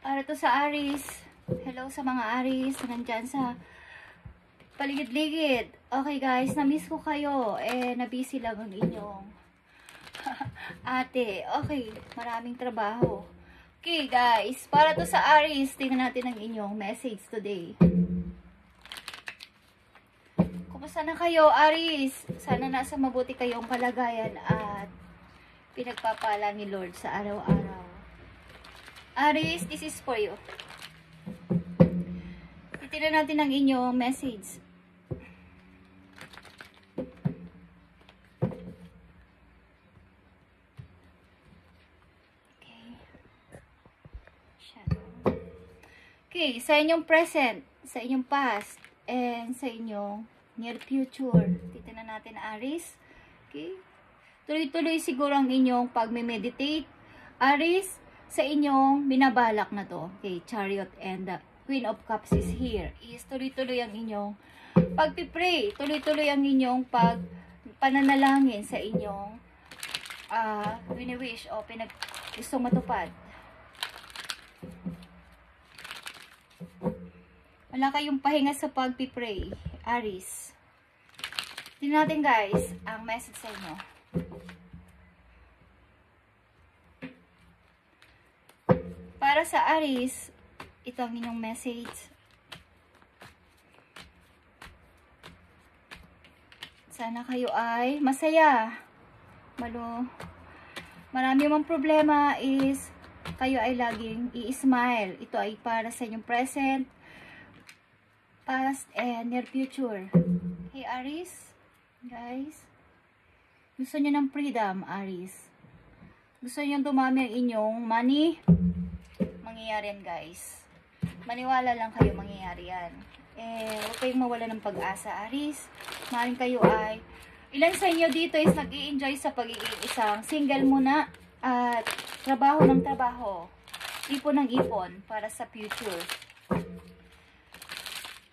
Para to sa Aries. Hello sa mga Aries na nandyan sa paligid-ligid. Okay guys, na-miss ko kayo. Na-busy lang ang inyong ate. Okay, maraming trabaho. Okay guys, para to sa Aries, tingnan natin ang inyong message today. Kumusta na kayo, Aries? Sana nasa mabuti kayong kalagayan at pinagpapala ni Lord sa araw-araw. Aries, this is for you. Titignan natin ang inyong message. Okay, sa inyong present, sa inyong past, and sa inyong near future. Titignan natin, Aries. Okay? Tuloy-tuloy siguro ang inyong pag-meditate. Aries, sa inyong binabalak na to. Okay, Chariot and the Queen of Cups is here. Is tuloy-tuloy ang inyong pagpipray. Tuloy-tuloy ang inyong pananalangin sa inyong wini-wish o gustong matupad. Wala kayong pahinga sa pagpipray, Aries. Tingnan natin guys, ang message sa inyo. Para sa Aries, ito ang inyong message. Sana kayo ay masaya. Marami mang problema is kayo ay laging i-smile. Ito ay para sa inyong present, past, and near future. Hey Aries, guys, gusto niyo ng freedom, Aries. Gusto niyo dumami ang inyong money. Mangyayari yan, guys. Maniwala lang kayo, mangyayari yan. Huwag kayong mawala ng pag-asa, Aries. Maaaring kayo ay, ilan sa inyo dito is nag-i-enjoy sa pagiging isang single muna at trabaho ng trabaho. Ipon ng ipon para sa future.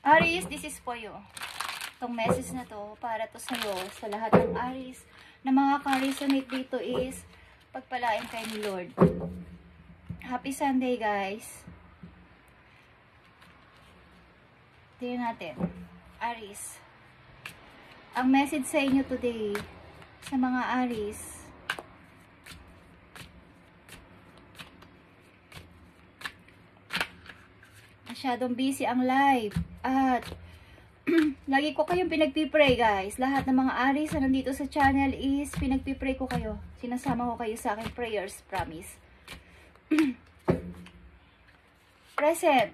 Aries, this is for you. Itong message na to, para to sa'yo, sa lahat ng Aries, na mga ka-resonate dito is, pagpalain kayo ni Lord. Happy Sunday, guys. Tingnan natin. Aries. Ang message sa inyo today, sa mga Aries. Masyadong busy ang live. At, lagi ko kayong pinagpipray, guys. Lahat ng mga Aries na nandito sa channel is pinagpipray ko kayo. Sinasama ko kayo sa aking prayers, promise. Present,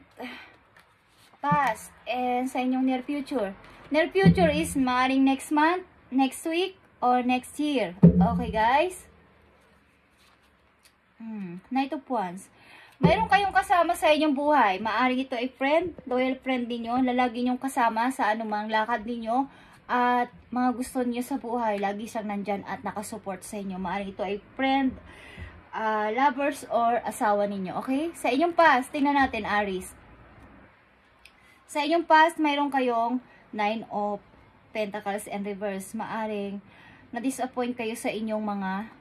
past, and sa inyong near future. Near future is maaaring next month, next week, or next year. Okay, guys? Knight of Wands. Mayroon kayong kasama sa inyong buhay. Maaaring ito ay friend, loyal friend ninyo, lalagi nyong kasama sa anumang lakad ninyo, at mga gusto niyo sa buhay, lagi siyang nandyan at nakasupport sa inyo. Maaaring ito ay friend, lovers or asawa ninyo, okay? Sa inyong past, tingnan natin, Aries. Sa inyong past, mayroon kayong 9 of Pentacles and reverse. Maaring na-disappoint kayo sa inyong mga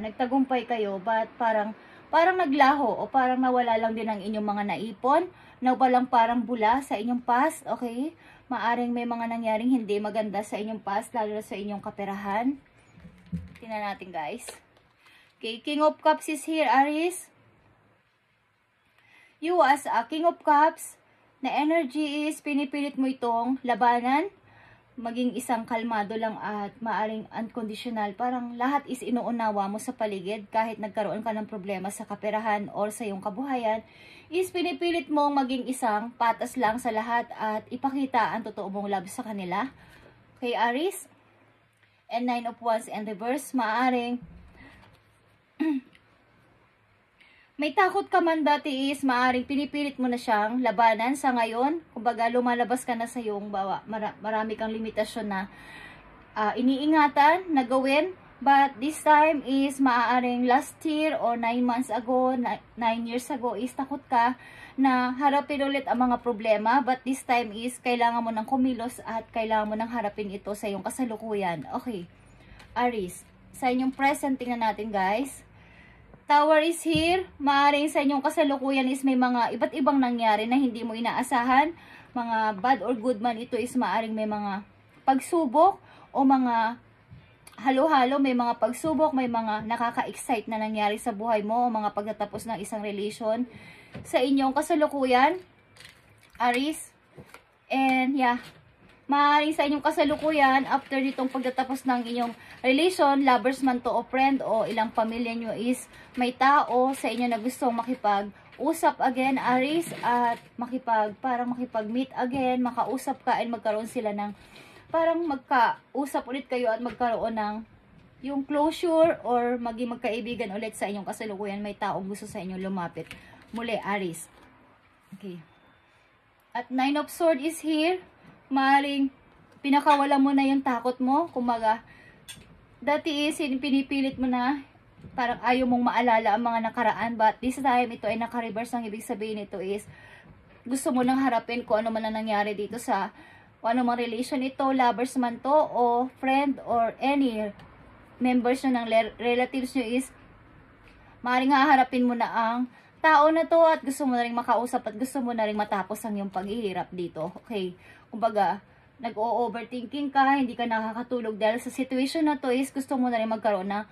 nagtagumpay kayo, but parang naglaho o parang nawala lang din ang inyong mga naipon, nawalang parang bula sa inyong past, okay? Maaring may mga nangyaring hindi maganda sa inyong past, lalo na sa inyong kaperahan. Tingnan natin, guys. Okay, King of Cups is here, Aries. You as a King of Cups, na energy is pinipilit mo itong labanan, maging isang kalmado lang at maaring unconditional. Parang lahat is inuunawa mo sa paligid kahit nagkaroon ka ng problema sa kaperahan or sa iyong kabuhayan, is pinipilit mong maging isang patas lang sa lahat at ipakita ang totoo mong love sa kanila. Okay, Aries. And 9 of Wands and reverse, maaring may takot ka man dati is maaring pinipilit mo na siyang labanan sa ngayon. Kumbaga lumalabas ka na sa iyong marami kang limitasyon na iniingatan na gawin. But this time is maaaring last year or 9 months ago, 9 years ago is takot ka na harapin ulit ang mga problema. But this time is kailangan mo ng kumilos at kailangan mo ng harapin ito sa iyong kasalukuyan. Okay, Aries. Sa inyong present, tingnan natin, guys. Tower is here. Maaaring sa inyong kasalukuyan is may mga iba't ibang nangyari na hindi mo inaasahan. Mga bad or good man ito is maaaring may mga pagsubok o mga halo-halo, may mga pagsubok, may mga nakaka-excite na nangyari sa buhay mo o mga pagtatapos ng isang relation sa inyong kasalukuyan, Aries. And yeah, maaaring sa inyong kasalukuyan, after nitong pagtatapos ng inyong relation, lovers man to o friend o ilang pamilya nyo is may tao sa inyo na gustong makipag-usap again, Aries, at parang makipag-meet again, makausap ka and magkaroon sila ng parang magkausap ulit kayo at magkaroon ng yung closure or maging magkaibigan ulit sa inyong kasalukuyan. May taong gusto sa inyo lumapit muli, Aries. Okay. At 9 of Swords is here. Maaaring pinakawala mo na yung takot mo. Kumbaga, dati is pinipilit mo na, parang ayaw mong maalala ang mga nakaraan. But this time, ito ay naka-reverse. Ang ibig sabihin nito is, gusto mo nang harapin kung ano man ang nangyari dito sa o ano mang relation ito, lovers man to, o friend, or any members nyo ng relatives nyo is, maaaring haharapin mo na ang tao na to at gusto mo na rin makausap at gusto mo na rin matapos ang iyong paghihirap dito. Okay, kumbaga, nag-o-overthinking ka, hindi ka nakakatulog dahil sa situation na to is gusto mo na rin magkaroon ng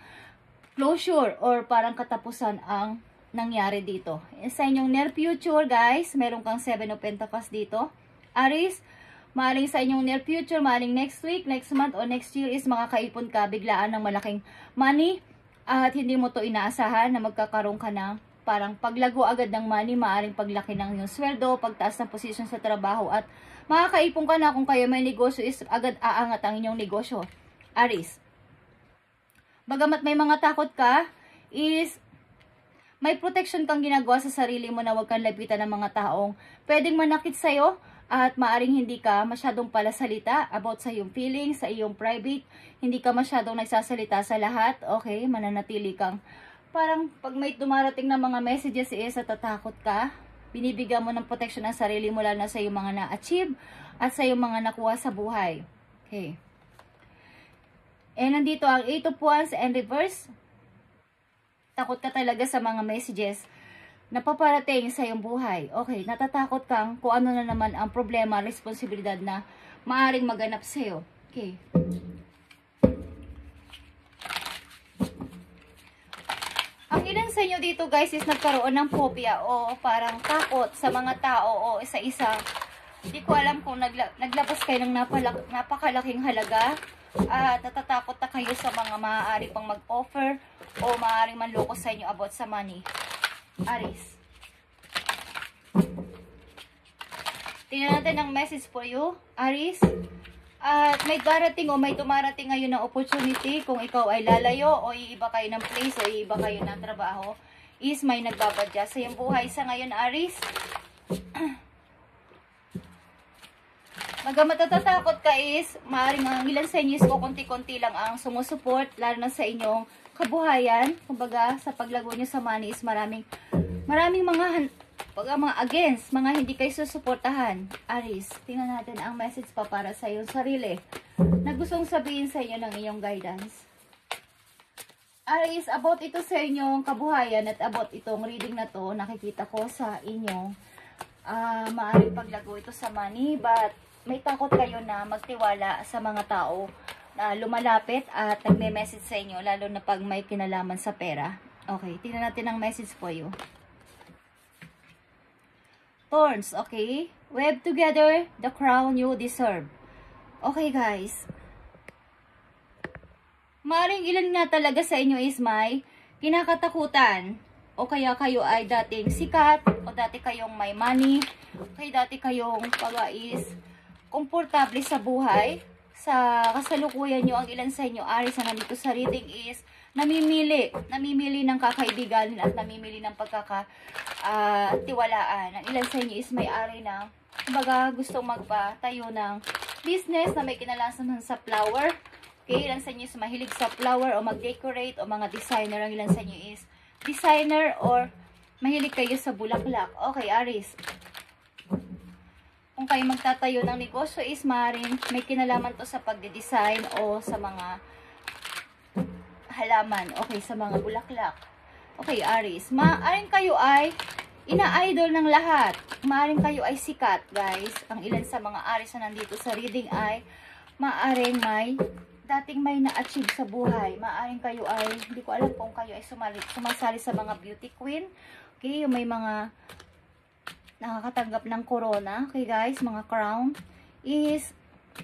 closure or parang katapusan ang nangyari dito. Sa inyong near future, guys, meron kang 7 of Pentacles dito. Aries, maaaring sa inyong near future, maaaring next week, next month, o next year is makakaipon ka biglaan ng malaking money at hindi mo to inaasahan na magkakaroon ka ng parang paglago agad ng money, maaaring paglaki ng iyong sweldo, pagtaas ng position sa trabaho at makakaipon ka na kung kayo may negosyo is agad aangat ang inyong negosyo, Aries. Bagamat may mga takot ka, is may protection kang ginagawa sa sarili mo na huwag kang lapitan ng mga taong pwedeng manakit sa'yo. At maaring hindi ka masyadong palasalita about sa iyong feelings, sa iyong private. Hindi ka masyadong nagsasalita sa lahat. Okay, mananatili kang parang pag may dumarating na mga messages is natatakot ka. Binibigyan mo ng protection ang sarili mo lalo na sa iyong mga na-achieve at sa iyong mga nakuha sa buhay. Okay. And nandito ang 8 of Wands and reverse. Takot ka talaga sa mga messages na paparating sa iyong buhay. Okay, natatakot kang kung ano na naman ang problema, responsibilidad na maaring maganap sa iyo. Okay. Ang ilan sa inyo dito, guys, is nagkaroon ng phobia o parang takot sa mga tao o isa-isa. Hindi ko alam kung naglabas kayo ng napakalaking halaga at natatakot na kayo sa mga maaari pang mag-offer o maaaring manloko sa inyo about sa money. Aries. Tingnan natin ang message for you, Aries. At may darating o may dumarating ngayon ng opportunity kung ikaw ay lalayo o iiba kayo ng place o iiba kayo ng trabaho, is may nagbabadya sa iyong buhay sa ngayon, Aries. Magamat natatakot ka is, maaaring ang ilan sa inyo is kukunti-kunti lang ang sumusuport, lalo na sa inyong kabuhayan. Kumbaga, sa paglago nyo sa money is maraming mga against, mga hindi kayo susuportahan. Aries, tingnan natin ang message pa para sa iyong sarili na gustong sabihin sa inyo ng iyong guidance. Aries, about ito sa inyong kabuhayan at about itong reading na to, nakikita ko sa inyong maaaring paglago ito sa money, but may takot kayo na magtiwala sa mga tao na lumalapit at nagme-message sa inyo, lalo na pag may kinalaman sa pera. Okay, tingnan natin ang message for you. Thorns, okay? Weave together the crown you deserve. Okay, guys. Maring ilan nga talaga sa inyo is may kinakatakutan. O kaya kayo ay dating sikat, o dati kayong may money, o kaya dati kayong is komportable sa buhay. Sa kasalukuyan nyo, ang ilan sa inyo, Aries, na nandito sa reading is namimili ng kakaibigan at namimili ng pagkakatiwalaan. Ang ilan sa inyo is may-ari ng, kumbaga, gustong magpatayo ng business na may kinalaman sa flower. Okay, ilan sa inyo is mahilig sa flower o mag-decorate o mga designer. Ang ilan sa inyo is designer or mahilig kayo sa bulaklak. Okay, Aries. Kung kayo magtatayo ng negosyo is maaaring may kinalaman to sa pagde-design o sa mga halaman. Okay, sa mga bulaklak. Okay, Aries. Maaring kayo ay ina-idol ng lahat. Maaring kayo ay sikat, guys. Ang ilan sa mga Aries na nandito sa reading ay maaring dating may na-achieve sa buhay. Maaring kayo ay, hindi ko alam kung kayo ay sumasali sa mga beauty queen. Okay, yung may mga nakakatanggap ng corona. Okay, guys, mga crown. Is,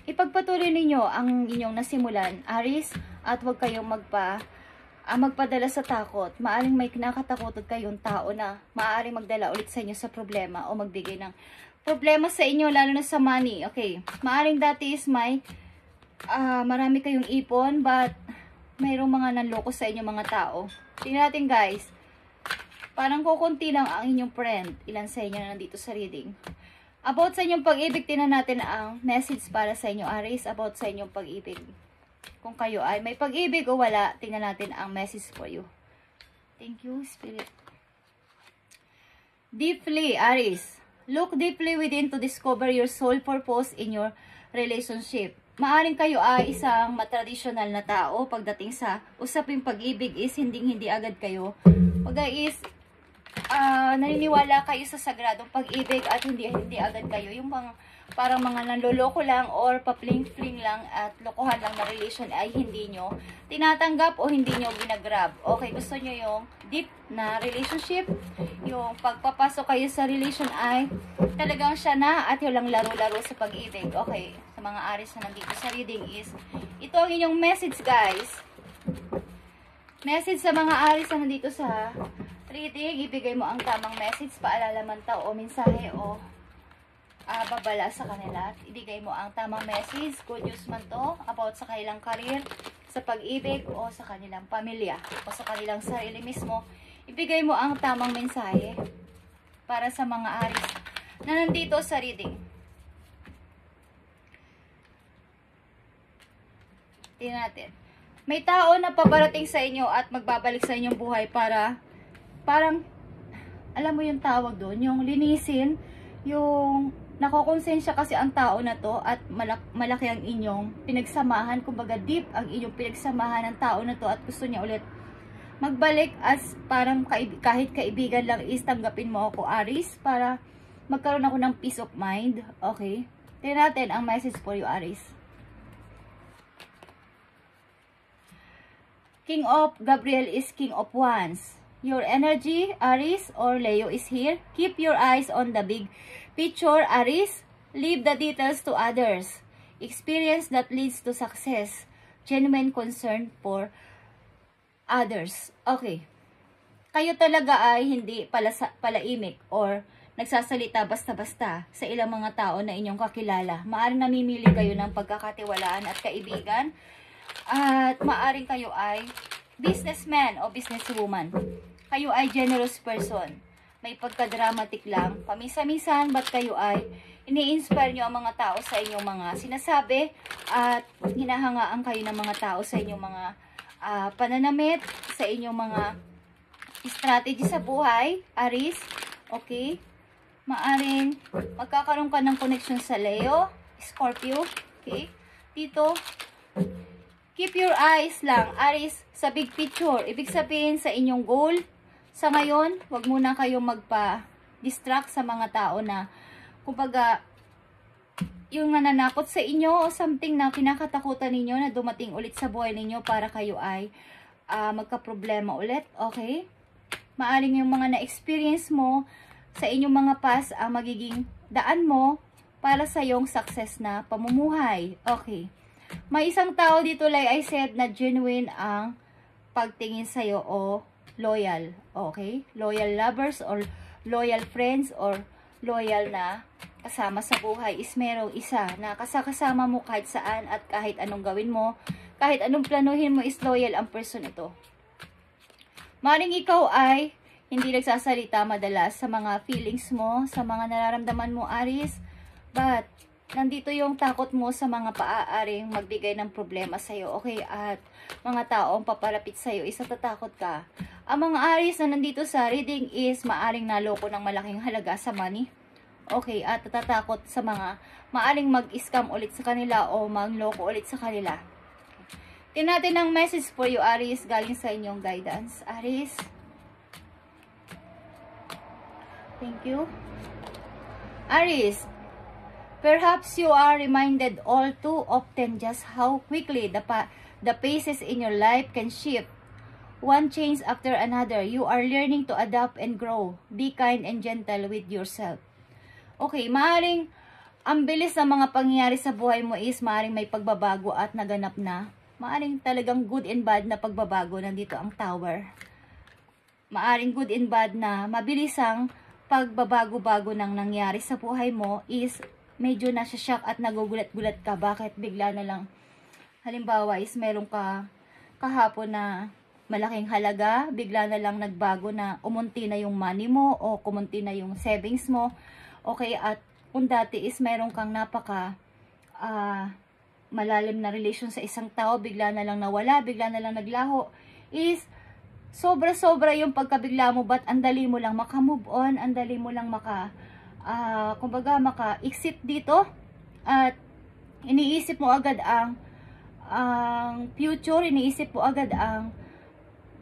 ipagpatuloy ninyo ang inyong nasimulan, Aries, at huwag kayong magpadala sa takot. Maaring may kinakatakutan kayong tao na maaring magdala ulit sa inyo sa problema o magbigay ng problema sa inyo, lalo na sa money. Okay, maaring dati is marami kayong ipon, but mayroong mga nanloko sa inyo mga tao. Tingnan natin, guys. Parang kukunti lang ang inyong friend. Ilan sa inyo na nandito sa reading. About sa inyong pag-ibig, tingnan natin ang message para sa inyo, Aries, about sa inyong pag-ibig. Kung kayo ay may pag-ibig o wala, tingnan natin ang message for you. Thank you, Spirit. Deeply, Aries. Look deeply within to discover your soul purpose in your relationship. Maaring kayo ay isang matradisyonal na tao pagdating sa usaping pag-ibig is hindi agad kayo. Naniniwala kayo sa sagradong pag-ibig at hindi agad kayo. Yung parang mga nanloloko lang or papling-fling lang at lokohan lang na relation ay hindi nyo tinatanggap o hindi nyo ginagrab. Okay, gusto nyo yung deep na relationship, yung pagpapasok kayo sa relation ay talagang siya na at yung lang laro-laro sa pag-ibig. Okay, sa mga Aries na nandito sa reading is, ito ang inyong message, guys. Message sa mga Aries na nandito sa reading, ibigay mo ang tamang message, paalala man to o mensahe o babala sa kanila. Ibigay mo ang tamang message, good news man to, about sa kanilang career, sa pag-ibig, o sa kanilang pamilya, o sa kanilang sarili mismo. Ibigay mo ang tamang mensahe para sa mga Aries na nandito sa reading. Tingnan natin. May tao na paparating sa inyo at magbabalik sa inyong buhay para, parang, alam mo yung tawag doon, yung linisin, yung nakokonsensya kasi ang tao na to at malaki ang inyong pinagsamahan, kumbaga deep ang inyong pinagsamahan ng tao na to at gusto niya ulit magbalik as parang kahit kaibigan lang is tanggapin mo ako, Aries, para magkaroon ako ng peace of mind. Okay, tingnan natin ang message for you, Aries. King of Gabriel is King of Wands. Your energy, Aries or Leo, is here. Keep your eyes on the big picture, Aries. Leave the details to others. Experience that leads to success. Genuine concern for others. Okay. Kayo talaga ay hindi palaimik or nagsasalita basta-basta sa ilang mga tao na inyong kakilala. Maaring namimili kayo ng pagkakatiwalaan at kaibigan. At maaring kayo ay businessman o businesswoman. Kayo ay generous person. May pagka-dramatic lang. Pamisa-misan, ba't kayo ay ini-inspire nyo ang mga tao sa inyong mga sinasabi at hinahangaan kayo ng mga tao sa inyong mga pananamit, sa inyong mga strategy sa buhay, Aries. Okay? Maaring magkakaroon ka ng connection sa Leo, Scorpio. Okay? Dito, keep your eyes lang, Aries, sa big picture. Ibig sabihin sa inyong goal. Sa ngayon, wag muna kayong magpa-distract sa mga tao na, kumbaga, yung nananakot sa inyo o something na kinakatakutan ninyo na dumating ulit sa buhay ninyo para kayo ay magka-problema ulit. Okay? Maaring yung mga na-experience mo sa inyong mga past ang magiging daan mo para sa iyong success na pamumuhay. Okay. May isang tao dito, like I said, na genuine ang pagtingin sa'yo o loyal. Okay? Loyal lovers or loyal friends or loyal na kasama sa buhay is merong isa na kasama mo kahit saan at kahit anong gawin mo, kahit anong planuhin mo is loyal ang person ito. Maring ikaw ay hindi nagsasalita madalas sa mga feelings mo, sa mga nararamdaman mo, Aries, but nandito yung takot mo sa mga paaaring magbigay ng problema sa'yo, okay? At mga taong papalapit sa'yo, isa tatakot ka. Ang mga Aries na nandito sa reading is maaring naloko ng malaking halaga sa money. Okay, at natatakot sa mga maaring mag-scam ulit sa kanila o magloko ulit sa kanila. Tingnan natin ang message for you, Aries, galing sa inyong guidance. Aries, Thank you. Aries, perhaps you are reminded all too often just how quickly the paces in your life can shift. One change after another. You are learning to adapt and grow. Be kind and gentle with yourself. Okay, maaaring ang bilis ng mga pangyayari sa buhay mo is maaaring may pagbabago at naganap na. Maaaring talagang good and bad na pagbabago. Nandito ang Tower. Maaring good and bad na mabilisang pagbabago-bago nang nangyari sa buhay mo is medyo nasa-shock at nagugulat-gulat ka. Bakit bigla na lang? Halimbawa is meron ka kahapon na malaking halaga, bigla na lang nagbago na umunti na yung money mo o kumunti na yung savings mo. Okay, at kung dati is meron kang napaka malalim na relation sa isang tao, bigla na lang nawala, bigla na lang naglaho, is sobra-sobra yung pagkabigla mo, but ang dali mo lang maka-move on, ang dali mo lang kumbaga maka-exit dito, at iniisip mo agad ang future, iniisip mo agad ang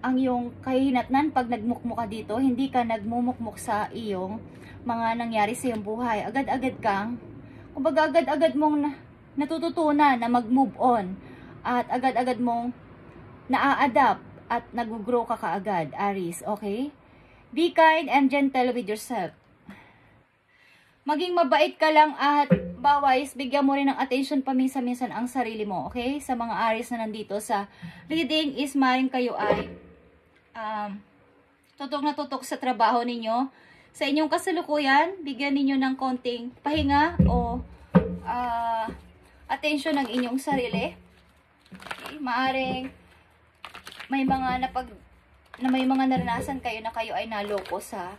iyong kahihinatnan pag nagmukmuk ka dito, hindi ka nagmumukmuk sa iyong mga nangyari sa iyong buhay. Agad-agad kang, kumbaga agad-agad mong natututunan na mag-move on, at agad-agad mong na-adapt at nag-grow ka kaagad, Aries, okay? Be kind and gentle with yourself. Maging mabait ka lang at bawais, bigyan mo rin ng attention paminsan-minsan ang sarili mo, okay? Sa mga Aries na nandito sa reading is maring kayo ay tutok na tutok sa trabaho ninyo. Sa inyong kasalukuyan, bigyan ninyo ng konting pahinga o attention ng inyong sarili. Okay? Maaring may mga naranasan kayo na kayo ay naloko sa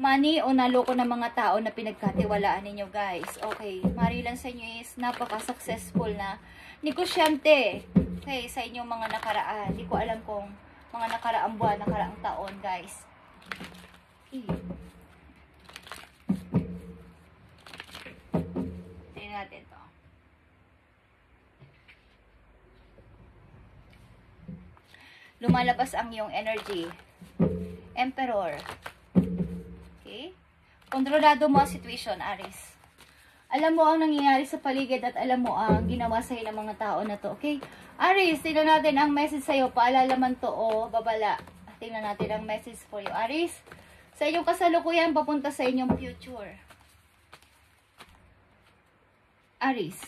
money o naloko ng mga tao na pinagkatiwalaan ninyo, guys. Okay, marilan sa inyo is napaka-successful na negosyante. Okay, sa inyong mga nakaraan. Hindi ko alam kung mga nakaraang buwan, nakaraang taon, guys. Tingnan natin to. Lumalabas ang iyong energy. Emperor. Okay? Kontrolado mo ang situation, Aries. Alam mo ang nangyayari sa paligid at alam mo ang ginawa sa'yo ng mga tao na to. Okay? Aries, tingnan natin ang message sa'yo. Paalala man to o babala. Tingnan natin ang message for you, Aries. Sa inyong kasalukuyan, papunta sa inyong future. Aries.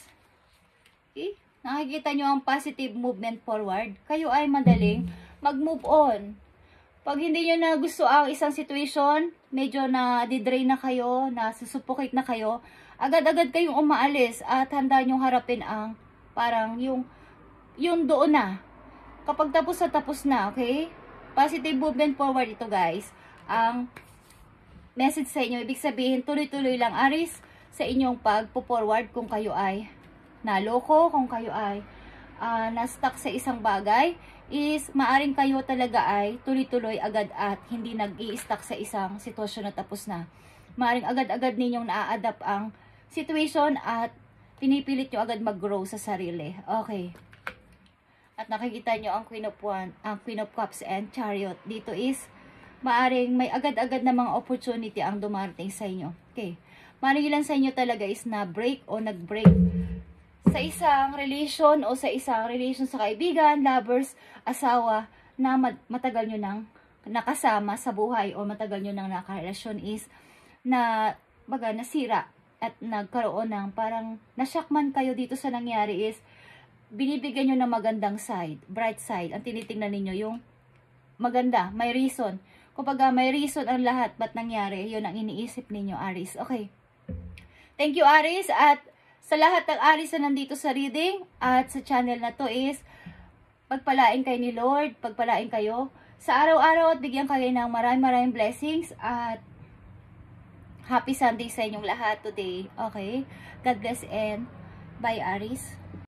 Okay? Nakikita nyo ang positive movement forward. Kayo ay madaling mag-move on. Pag hindi nyo na gusto ang isang situation, medyo na didrain na kayo, na susuffocate na kayo, agad-agad kayong umaalis at handa nyo harapin ang parang yung doon na. Kapag tapos na, okay? Positive movement forward ito, guys. Ang message sa inyo, ibig sabihin, tuloy-tuloy lang, Aries, sa inyong pagpo-forward kung kayo ay naloko, kung kayo ay na-stuck sa isang bagay, is maaring kayo talaga ay tuloy-tuloy agad at hindi nag-i-stuck sa isang sitwasyon na tapos na. Maaring agad-agad ninyong na-adapt ang situation at pinipilit nyo agad mag-grow sa sarili. Okay. At nakikita nyo ang Queen of Cups and Chariot. Dito is maaring may agad-agad na mga opportunity ang dumarating sa inyo. Okay. Maaring ilan sa inyo talaga is na-break o nag-break sa isang relation o sa isang relation sa kaibigan, lovers, asawa na matagal nyo nang nakasama sa buhay o matagal nyo nang nakarelasyon is na baga nasira at nagkaroon ng parang nasyakman kayo dito sa nangyari is binibigyan nyo ng magandang side, bright side. Ang tinitingnan ninyo yung maganda, may reason. Kumbaga may reason ang lahat ba't nangyari, yun ang iniisip ninyo, Aries. Okay. Thank you, Aries, at sa lahat ng Aries na nandito sa reading at sa channel na to is pagpalain kayo ni Lord, pagpalain kayo sa araw-araw at bigyan kayo ng maraming blessings at happy Sunday sa inyong lahat today. Okay? God bless and bye, Aries.